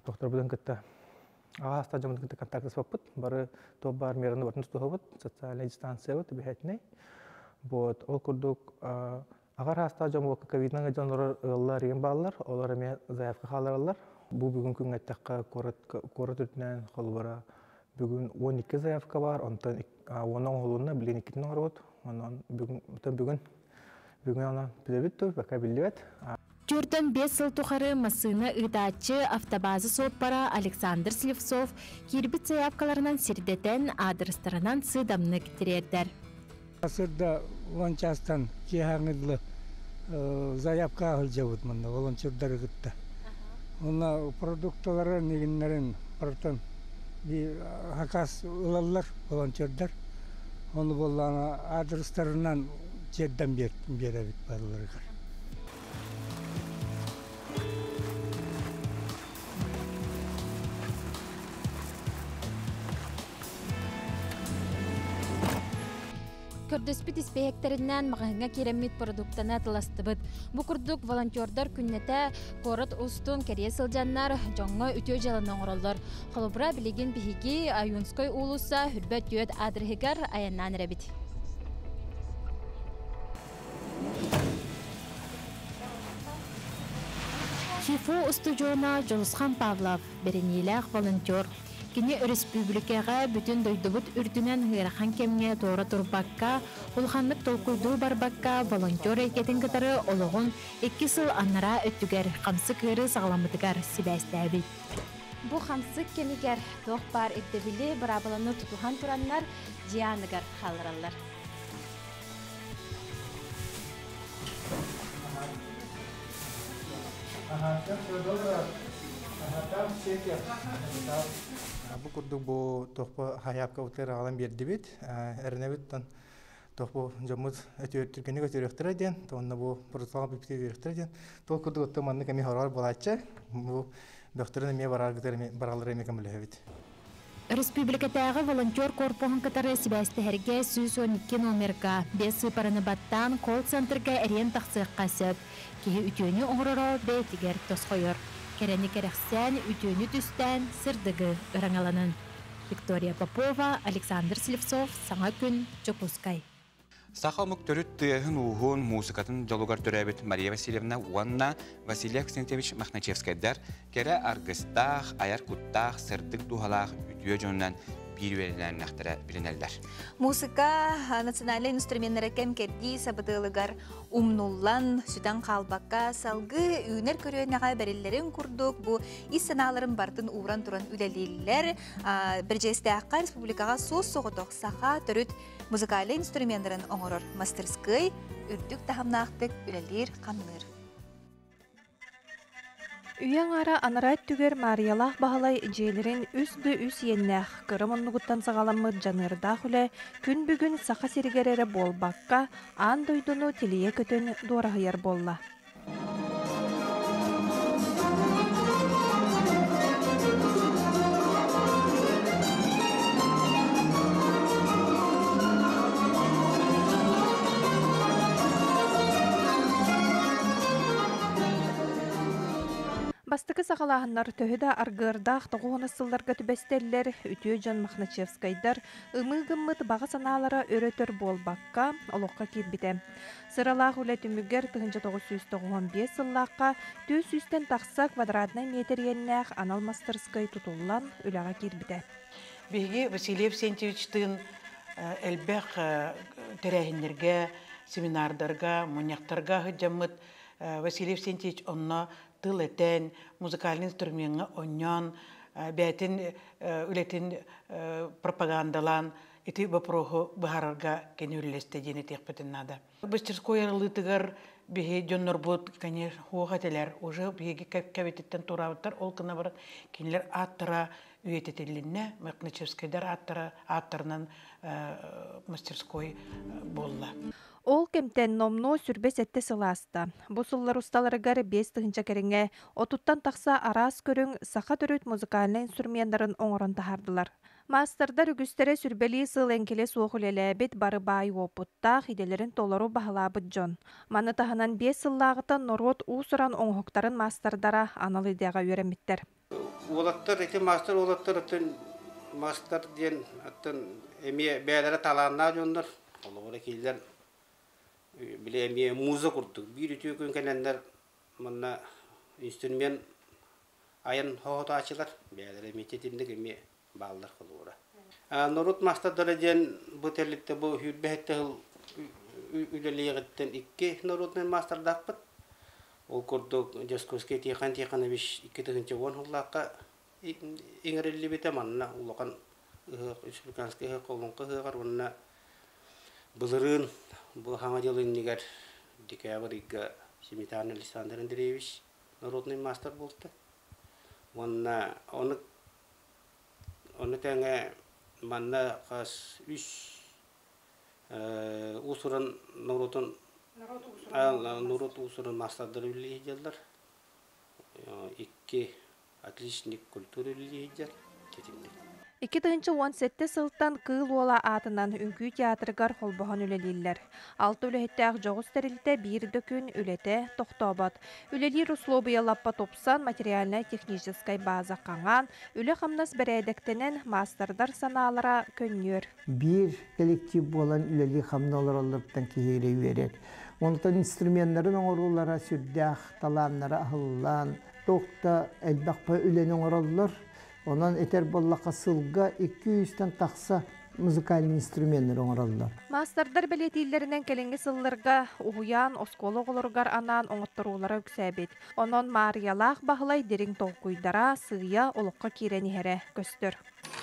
доктор будан кытта ага стажамын кытта контактыс баппыт. Бары то бар мераны бартын тутабыт, социальная дистанция бут бехетней. Вот ол курдук Агар хастажам ол ковиднан жонлар ыллар ем баллар, олар эме заявка халарлар. Бу бүгүн күн аттакка корот үтнен холбара. Бүгүн 12 заявка бар, онтон 10 холунна билен 2 норот. Онон бүгүн ана билебит то бака билебет. Түрден 5 жыл тухары масыны ыдачы автобазы сотпара Александр Сливцов кирбит заявкаларынан сирдетен адрестарынан сыдамны китерердер. Асырда волончастан киһаңыдлы заявка алжабыт мында волонтердар гытта. Уна продуктлары нигиннерин бартан би хакас улаллар волонтердар. Оны боллана адрестарынан жедден беребит барларга. көрдөспүт испехектеринен мағыңа керемит продуктана тыластыбыт. Бу курдук волонтердар күннете корот устун кере сылжаннар жоңго үтө жалынан ороллар. Холобра билеген бихиги Аюнской улуса хүрбөт жөт адрыгар аяннан ребит. Шифу устужона Жолусхан Павлов, беренилах волонтер. Кини республикага бүтүн дойдубут үрдүнен хырахан кемге тоора турбакка, улханнык толкуйду барбакка волонтер экетин кытары ологон 2 сыл аннара өттүгер камсы кыры сагаламытыгар сибәстәбит. Бу хамсык кемигер тох бар эттебили барабаланы тутухан тураннар жианыгар халыраллар. Бу курдук бу тохпо хаяпка утер алам берди бит. Эрнебиттен тохпо жомут өтүртүкени көтөрөктөр ден, тонна бу протокол биптирөктөр ден. Тол курдук оттоманны кеми харар болача. Бу докторын эме баралар эме кемлебит. Республикатағы волонтер корпуғын кытары сибәсті әрге 112 номерға 5 сыпарыны баттан колл-центрға әрен тақсық қасып. Кейі үтөні оңырыро бәйтігер тосқойыр. Керені керексен үтөні түстен сырдығы ұраңаланын. Виктория Попова, Александр Сливцов, Саңа күн, Чопускай. Сахалмык төрүт тыяхын уһун музыкатын жолугар төрәбит Мария Васильевна Уанна, Василий Аксентьевич Махначевскайдар кере аргыстах, аяр куттах, сырдык тухалах үтүө жонунан бир верилен нахтара билинелдер. Музыка национальный инструменттер кем керди сабытылыгар умнуллан сүтан калбакка салгы үнер көрөнага берилерин курдук. Бу исаналарын бартын уран туран үлелилер бир жестакка республикага соос соготок саха төрүт музыкалый инструменттерин оңорор мастерской үрдүк тахамнактык үлелир камныр. Үйен ара анарайт түгер Мариялах бағалай жейлерин үс еннәх кырымыннугуттан сағаламыд жанырдақ үлі күн бүгін сақа сергерері болбаққа ан дойдуну телие көтін дуарағыяр болла. Бастықы сағалағынар төхіда арғырдақ тоғуғыны сылларға түбәстеллер үтіө жан Махначевскайдар ымы-гыммыт баға саналара өрөтөр болбаққа олыққа кирбіте. Сыралақ үлі түмігер 1995 сыллаққа 400-тен тақса квадратный метр еннәқ анал мастерской тұтулан үліға кирбіте. Беге Василий Авсентьевичтің әлбәқ төрәхіндерге, семинардарға, мұняқтарға ғыджамыт Василий Авсентьевич онна тыл этен, музыкальный инструментға оньон, бәтін үлетін пропагандалан, эти вопросы бұхарарға кені үлесті дені текпетін нада. Мастерской арылытығар беге жоннор бұд, конечно, хуғателер, уже беге кәвететтен турауыттар, ол кына барат, кенілер аттыра үйететелінне, Махначевскайдар аттырынан мастерской болла. Ол кемтен номну сүрбес әтті сыласта. Бұ сыллар ұсталарығар 5 тұхынча кәріңе, отуттан тақса арас көрің сақа түріт музыкальный инструменттарын оңырын тахардылар. Мастердар үгістері сүрбелі сыл әнкеле соғылеләбет бары бай опыттақ иделерін толару бағылабыд жон. Маны тахынан 5 сыллағытын норот ұсыран оңғықтарын мастerdара аналы идеяға өреметтер. Олаттар, эти мастер олаттар, мастер ден, эме бәлері таланна жондар, олығыра келдер. Биле эме музыка курдук. Бир үтүү күн кенендер мына инструмент айын хоотачылар. Бәлері мететиндик эме балдар кылуура. Норут мастердары ден бу терликте бу хүрбәһетте үлелегеттен 2 норутмен мастердакпыт. Ол курдук Жасковский Тиханович 2-нче хуллакка иңрелли бите манна улакан республиканский колонка гарванна былырын бу хаңадылын нигер декабрьга Семитан Александр Андреевич народный мастер болду. Онна оны тәңе манна кас 3 усуран народун Нурут усурын мастердары үлейдерлер. 2 отличник культуры үлейдер. 2017 сылттан кыл ола атынан үңкүй театрыгар холбохон үлелиллер. 6 үлехеттәк жоғыз тәрілті бір дөкін үлете тоқтобат. Үлелер условиялаппа топсан материально-техническай база қаңан, үле қамнас бәрәдіктенен мастердар саналара көннер. Bir kolektiv olan үлели қамналаралардан кейлей верер. Онтан инструментларын оңырулара сүрдәқ, таламнара ahıllan, тоқта әлбақпа үлені оңыралар. Ondan eter bollaka sılga 200'ten taksa muzikal instrumentler oңыралар. Мастердар белетиллеринен келенге сылларга уян осколог олоргар анан оңоттурулара үксәбет. Онон Мариялах бахлай дерин толкуйдара сыя олокка киренихере көстөр.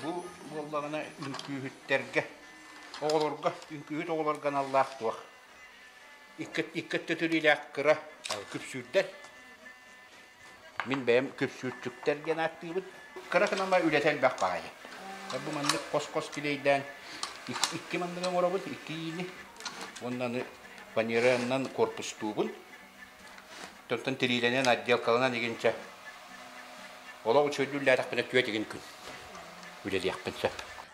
Бу боллагына үңкүйүттерге оголорга үңкүйүт оголорган Аллах туак. Иккет төрүләк кыра күпсүрдер. Мин бәм күпсүртүктәргә нактыбыт. Кыракынама үлетел бак багай. Бу манны кос-кос килейдән 2 мандыгы морабыт 2 йыны. Оннан фанераннан корпус тубун. Тонтан тириләнән отделкалана дигәнчә. Ола учөдүлләр тәкъбә төйтеген күн. Үлел яқпынса.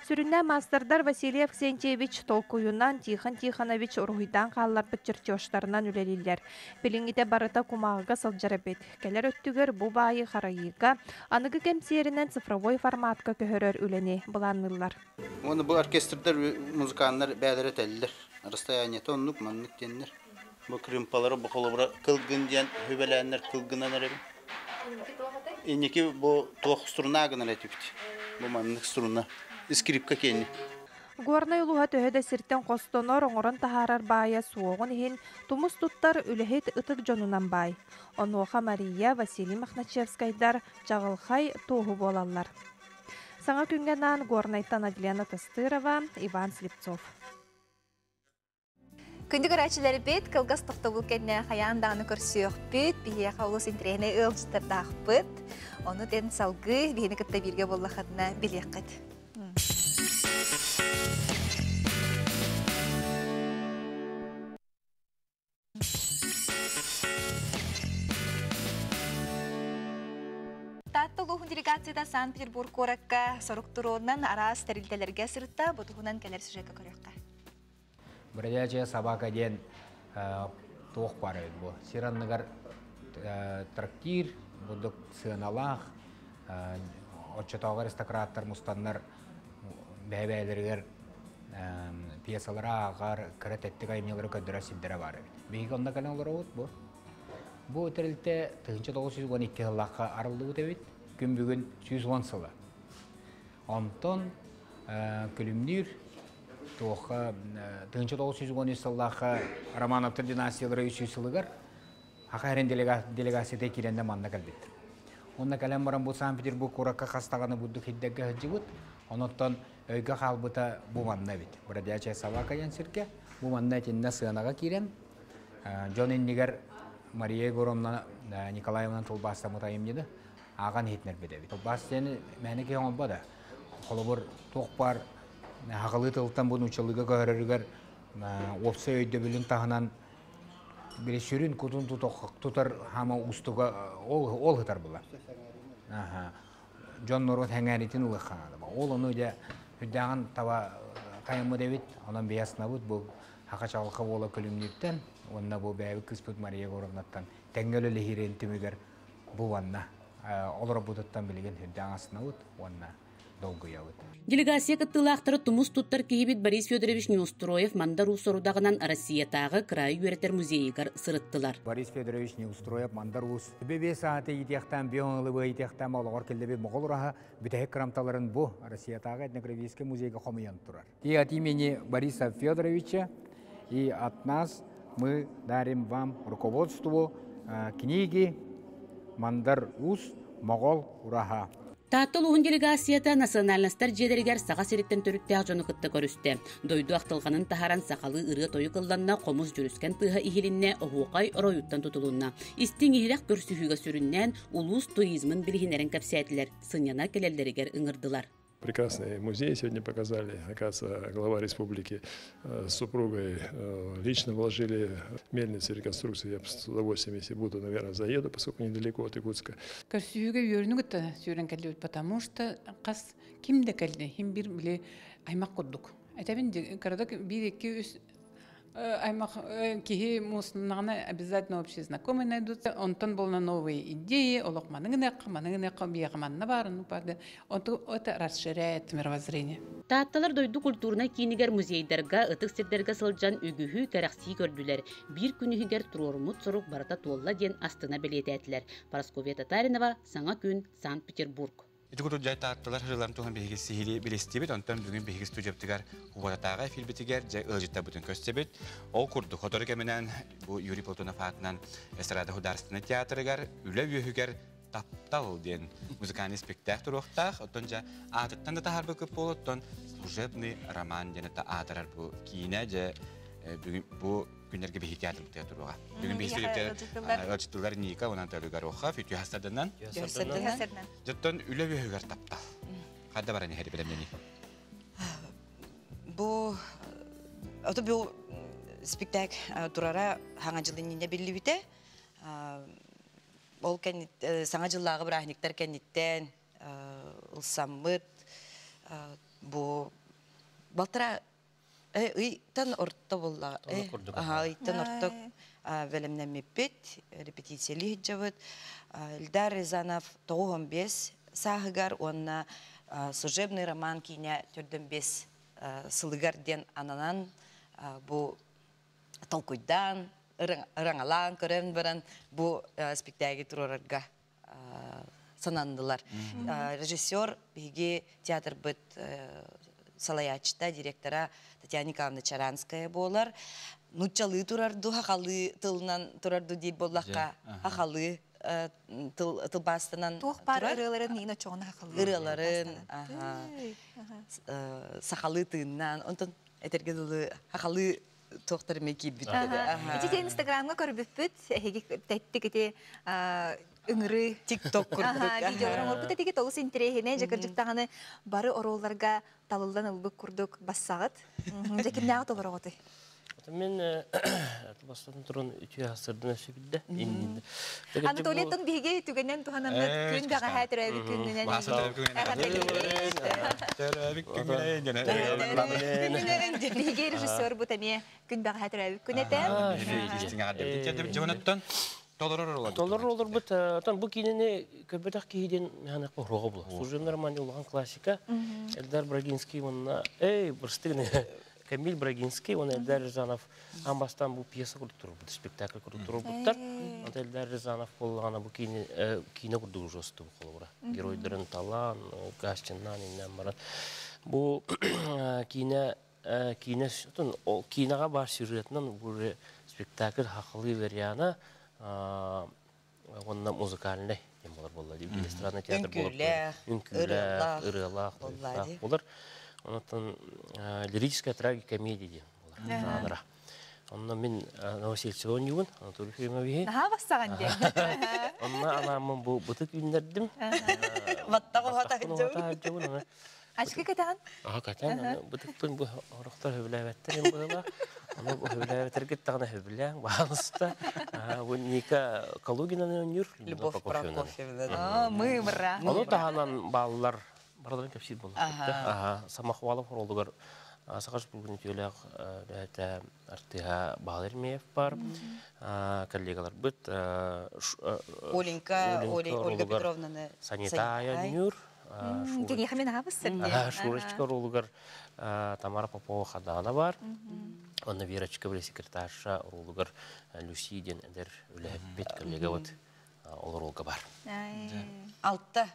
Сүрүннә мастердар Василий Аксентьевич Толкуюнан Тихон Тихонович Ургуйдан қаллар бітчертештарынан үлелілер. Біліңгіде барыта кумағыға сылжарабет. Келер өттігер бұ байы қарайыға, анығы кемсерінен цифровой форматқа көхөрөр үлені бұланылар. Оны бұл оркестрдар музыканлар бәдірі тәлілер. Расстояние тоннук, маннук денлер. Бұл крымпалары бұл қолыбыра кылгын ден, хөбеләнлер кылгынан әребін. Енеке бұл тоқ струнағын әрәтіпті. Бұл маннук струна. Скрипка кенни. Горна улуха төһөдө сиртен костонор оңорон тахарар бая суогон хин тумус туттар үлехет ытык жонунан бай. Онуха Мария Василий Махначевскайдар жагылхай туһу болаллар. Саңа күнгенан горнайтан Аделина Тастырова, Иван Слепцов. Күнді көрәчілері бет, кылгас тоқтабыл кәнне қаяндағыны көрсіөк бет, бейе қаулыс интерегіне ылжыттырдақ бет. Оны ден салғы бейіні кітті бірге боллақадына білек қыд. Таттылуғын делегацияда Санкт-Петербург ораққа сорықтыруынан арас тәрілділерге сыртта бұтығынан кәлер сюжетті көріққа. Бродячая собака ден тоқ бар еді бұл. Сиранныгар трактир, бұдық сыналақ, отчатауға аристократтар, мұстаннар бәйбәйлергер пьесалара ағар кірет-әттік айымнелері көддіра сілдері бар еді. Бейгі онда кәлен олар өт бұл. Бұл өтірілті 1912 жылаққа арылды өт өт, күн бүгін 110 сылы. Онтон күлімнер тоққа 1913 жылаққа Романовтар династиялары 300 сылығар ақа әрін делегацияда келенде маңна кәлбеттір. Онда кәлем баран бұл Санкт-Петербург ораққа қастағаны бұддық хиддәгі ғыджы бұд, онықтан өйгі қалбыта бұл маңна бет. Бродячая собака янсірке, бұл маңна теніне сығанаға керен, Джон Эннигер Мария Егоровна Николаевна Толбаста мұтайым деді, аған хетнер беді. Толбастені мәні кен олбады. Қолыбыр тоқ бар, ағылы тылттан бұны ұчылыға көрірігер, опсы өйді білін тағынан бір сүрін күтін тұтар хама ұстыға ол ғытар бұла. Джон Норват әңәретін ұлық қанады. Ол оны өйде үддіған таба қайымы дәвет, онан бейасына бұд бұл хақачалыққа ола күлімнеттен, онна бұл бәйбі кіспіт Мария Горовнаттан тәңгелі лехирен түмігер бұл онна. Олар бұдыттан білген үддіған асына бұд, онна долгы яуыд. Делегация кыттылақтыры тумус туттар кейбет Борис Федорович Неустроев мандар усорудағынан Россиятағы край үйретер музейігер сырыттылар. Борис Федорович Неустроев мандар ус. Бебе сааты етектен, бионлы етектен олығыр келдебе мұғыл ұраға бүтәйік крамталарын бұл Россиятағы этнографический музейге қомыян тұрар. И от имени Бориса Федоровича и от нас мы дарим вам руководству книги «Мандар ус Моғол ураға». Таттылуғын делегацията национальностар жедергер саға серіктен төріктәғ жоны қытты көрісті. Дойду ақтылғанын тахаран сақалы ұры тойы қылданна қомыз жүріскен тұға ихилінне оғуқай оройуттан тұтылуына. Истің ихилек көрсүхіға сүріннен улус туризмын білігінерін кәпсәтілер, сыньяна келелдерігер ұңырдылар. прекрасный музей сегодня показали. Оказывается, глава республики с супругой лично вложили в мельницу реконструкции. Я с удовольствием, если буду, наверное, заеду, поскольку недалеко от Иркутска. Потому что ким де келди, ким бир биле аймак курдук. Айтабин карадак бир-эки аймак кихи муснагына обязательно общие знакомые найдутся. Онтон был на новые идеи, олок маныгнек, биягаманна бар, это расширяет мировоззрение. Таатталар дойду культурна кинигер музейдерга, ытык сирдерге сылжан үгүхү кәрәкси көрдүләр. Бир күнүгер турормут сорук барата толла ден астына белетәтләр. Парасковия Татаринова, Саңа күн, Санкт-Петербург. Итүгүрү жай таатталар хырларын туган беги сихили билестибит, онтон бүгүн беги студияптыгар хубататага фильбитигер жай ылжытта бүтүн көстебит. Ол курду хоторга менен бу Юрий Платонов атынан эстрада художественный театрыгар үлө үйөгөр таптал ден музыкальный спектакль уктах, оттон жа атыттан да тахар көп болоттон служебный роман жана театр бу кийине же бүгүн бу күнерге беги театр театруга. Бүгүн беги студияптыгар Ника онан төлөгөр оха фитү хастаданан. Жаттан үлө үйөгөр таптал. Када бараны хери белемени. Бу ото бу спектакль турара хаңа жылынында белибите. Ол кен саңа жыллагы брахниктер кенниттен ылсаммыт бу балтыра ыйтан орто болла. Ыйтан орто велемнен меппет, репетициялы хиджабыт. Эльдар Рязанов 15 сағыгар, онна служебный роман кейіне 4-5 сылыгар ден ананан бу толкуйдан, ыраңалан көрен баран бу спектакль турарга санандылар. Режиссер биги театр быт Салаячта директора Татьяна Николаевна Чаранская болар. Нучалы турарду, хахалы тылынан турарду дейд боллаққа, хахалы тылбастынан турар. Туқ бар ырыларын нейін очоғына хахалы. Ырыларын, сақалы тыыннан, онтын әтергеділі хахалы тоқтар мекейд бүттеді. Ете инстаграмға көрбіп бүт, тәтті кете үңірі тик-ток күрдік. Видеоларын орбыт әтеге толыс интерехіне жәкіржіктағаны бары оролларға талылдан ұлбық күрдік бассағыт. Жәкім нәғыт олар оғыты? Мен бастатын тұрын үтіе асырдың әші білді. Анатолиеттің бейге түгеннен туғанамды күн бәға әтірәбі күнінен. Бейге режиссер бұт әме күн бәға әтірәбі күнетен. Толар олар бұт. Бұл кейініне көбедақ кейден мәне қоғыға бұл. Служебный роман олған классика. Эльдар Брагинский онына, бұрстығыны Камиль Брагинский, он Эльдар Рязанов амбастан бұл пьеса құрды тұрып, спектакль құрды тұрып бұттар. Эльдар Рязанов болғаны бұл кейіне құрды ұжысты бұл қолыра. Геройдарын талан, гастиннан, иннен баран. Бұл кейінеға бар сюжетінен бұл спектакль хақылы верияна онна музыкальный болар. Эстрадный театр болар. Ырылақ болар. Оннан лирическая трагикомедия жанра. Оннан мен Новосельцевон югын, Анатолий Филимович. Наға бастаған де. Оннан анамын бұл бұтық үйіндердім. Ваттағы ғата Ашқы кәтаған? Кәтаған. Бұтықпын бұл орықтар хөбіләветтер ем бұдыла. Оны хөбіләветтер кеттіғана хөбіләң, бағыныста. Бұл Ника Калугинаны өнер. Любовь Прокофьевна. Мымыра. Оны тағанан балылар Барадан көпсейд болды. Самахвалов олығыр сақаш бүгін өтелі артыға Бағалермеев бар. Коллегалар бұд. Ольга Петровнаны Санитая Нюр. Денехамен ағабысын. Шурочка олығыр Тамара Попова Хадана бар. Оны Верочка біле секретарша олығыр Люсиден әдір өлі бет коллега бұд. Олар олға бар. Алтта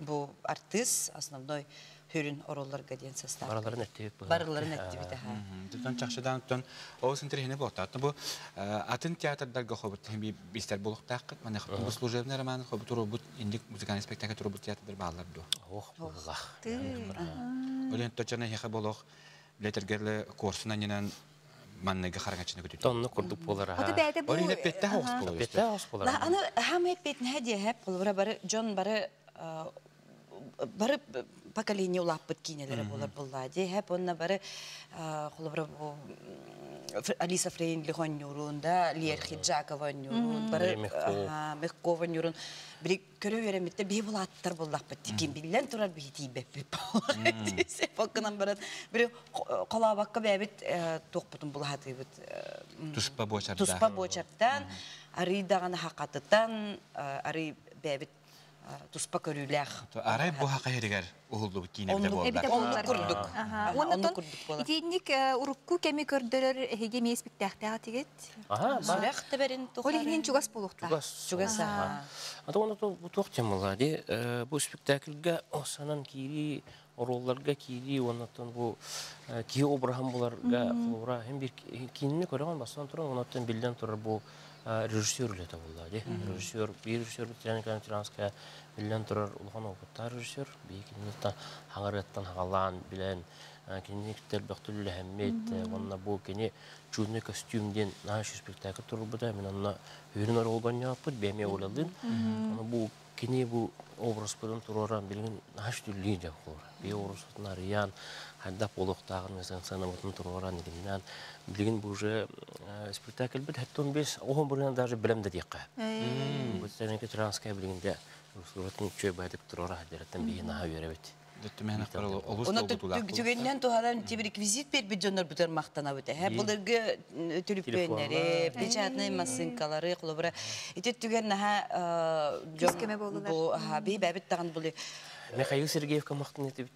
бұл артист, основной хүрін оролларға ден состав. Барыларын әттебет бұл. Барыларын әттебет. Дүтін чақшыдан ұттан оғысын тірехіне болты. Бұл атын театрдарға қобыт бестер болуқтаққы. Бұл служебный роман қобыт ұрыбыт, ендік музыкальный спектакль ұрыбыт театрдар бағалар ду. Оғ. Олен точана хеқа болуқ білетергерлі курсынан енен манныга харагачына көтөт. Тонны курдук болар. Орина петте хос болар. Петте хос болар. Аны хамы петне хәдия һәп булыр бары Джон бары поколение улаппыт кинелері болар бұллади. Хәп онна бары қолыбыры Алиса Фрейнли ғонюрун, Лер Хиджакова ғонюрун, бары Мехкова ғонюрун. Бір көрі өреметті бей бұл аттар болдақпыт. Текен білден тұрар бей тейбеппі. Фоккынан барын бір қолабаққа бәбіт тоқпытын бұл хаты бұд. Туспа бочардан, ары дағаны хақатыдан, ары бәбіт туспа көрүләх. Арай бу хака херигер улду кинебде болду. Онду курдук. Онтон итинник урукку кеми көрдөрөр эге мес биктахтага тигет. Сүрәх теберин тухар. Олигин чугас болуктар. Чугас. Ата оны тук темалады. Бу спектакльгә осанан кири оролларга кири, онтон бу ки обрахам буларга флора һәм бир кинне көргән басан турган, онтон билдән турар бу режиссер лета булды. Режиссер, bir rejissör Тренкан Транская билен турар улган опыттар режиссер, бейкиннектан хаңараттан хагалан билен киннектер бактылы хәммет, онна бу кини чудный костюмден наш спектакль турбуда, мен онна үрнөр олган япыт беме оладын. Аны бу кини бу образ белән тураран билген наш түрле дә булыр. Бе образны риян хәддә полуктагын мәсәлән санамытын тураран дигән билген бу уже спектакль бит хәттон без огын белән даже белемдә дикка. Бу Тренкан Транская билгәндә суратын чөй бәдик турара дәрәтен бина хәбәрәбет. Оны түгеннен туһадан тибир реквизит бер бидоннар бүтәр мактана бит. Һә булырга төлөпөннәре, печатный массинкалары кылыбыра. Ите түгеннә һә Кескеме булдылар. Бу һә бе бәбит тагын булы. Михаил Сергеевка мактан итеп.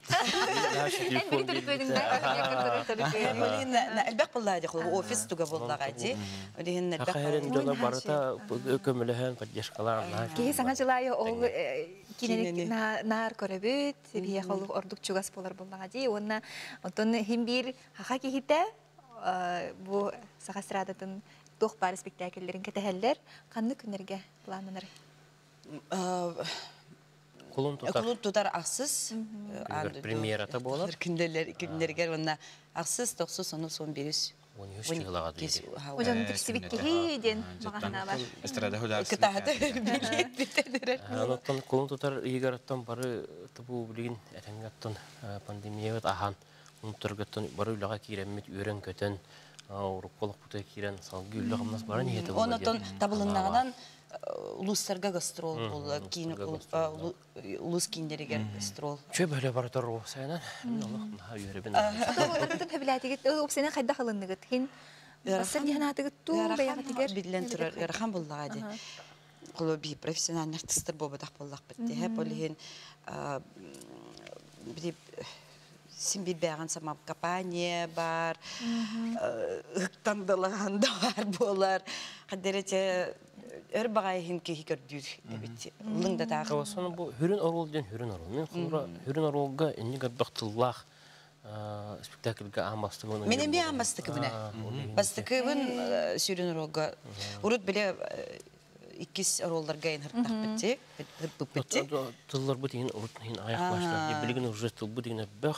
Әлбәк буллады хул офис туга буллагади. Дигән әлбәк. Хәйрен дона барата көмеләһән поддержкалар. Ки саңа җылай ол кинелек нар көрөбүт, бие холук ордук чугас болар буллагади. Онна онтон һим бир хака кихите бу сагасрадатын тох бар спектакльләрен кетәһәлләр. Канны күннәргә планнар. Kulun tutar aksız. Premierata bolar. Kimlerger ona aksız 90 son biriz. 13 yıla değil. Hocam tipsibikki den magana var. Estrada hodar. Anottan kulun tutar yigarattan barı tabu bilgin etengattan pandemiyat ahan unutturgattan barı laga kiremmet ören köten Avrupalıq buta kiren salgı ülağımız barı niyeti oldu. Onottan tabılınağından uluslarga gastrol oldu. Ulus kinleriger gastrol. Çö böyle barıtar o senen. Allah yörebin. Onottan hebilatiget o sene qayda qalınıgıt. Hin basar dihanatiget tu bayaqtiger bilen turar yarxan bulladi. Qolo bi professional artistler bobadaq bullaq bitti. Hep olihin bir Simbi bəğən samab kampanya var, hıqtandılığında var bolar. Qadarıca örbağayın ki gördük. Lında tağı. Aslında bu hürün oroldan hürün orol. Men sonra hürün orolga inni qabbaqtıllah spektaklga amastıgını. Menem bir amastıgını. Bastıgın sürün orolga. Urut bile İkiz orollarga en hırtaq bitti. Bitti. Tıllar bu deyin urutun ayak başlar. Bilgin urut tıl bu deyin bəx.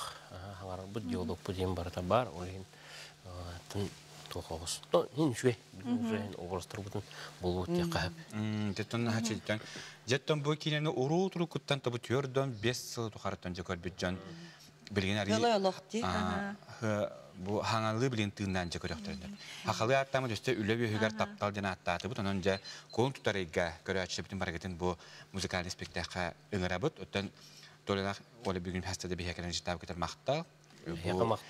Hangar bu diyalog bu deyin barata bar. Olayın tın toğuz. Hin şüy. Bilgin oğrastır butun bolu teqab. Tetton haçilten. Jetton bu kineni urutru kuttan tabu tüyordon 5 yıl tuharatan jakar bitcan. Bilgin ari. Bu hangalı bilen tığından çakırıqtırdır. Haqalı attamı üstü ülebi hügar taptal dena attatı. Bu önce kolun tutarıga göre açışı bütün baraketin bu müzikal spektakla öngörabıt. Ötten dolaylar öyle bir gün hastada bir hekadan ciddi abkitar maqtal.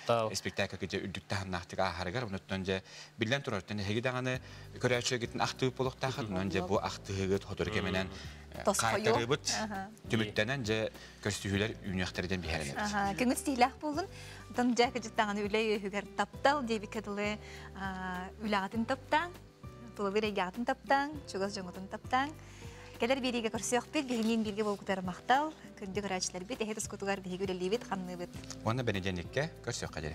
Bu spektakla gece üldükten nahtık aharıgar. Bunu önce bilen turartan hegi dağını göre açışı gitin ahtı buluqtağın. Önce bu ahtı hodur kemenen qaytarıbıt. Tümüttenen köstühüler ünyaqtarıdan bir herler. Kengüt stilah bulun. Dan jaka jittangani üley hüger taptal diye bir kadılı ülağatın taptan. Tulu bir egatın taptan. Çuğaz jongatın taptan. Keler biriga körsüyoq bir, birinin birge bol kutar maqtal. Köndü göraçlar bit, ehet uskutugar bihi güleli bit, xanlı bit. Ona beni jennikke körsüyoq kaderi.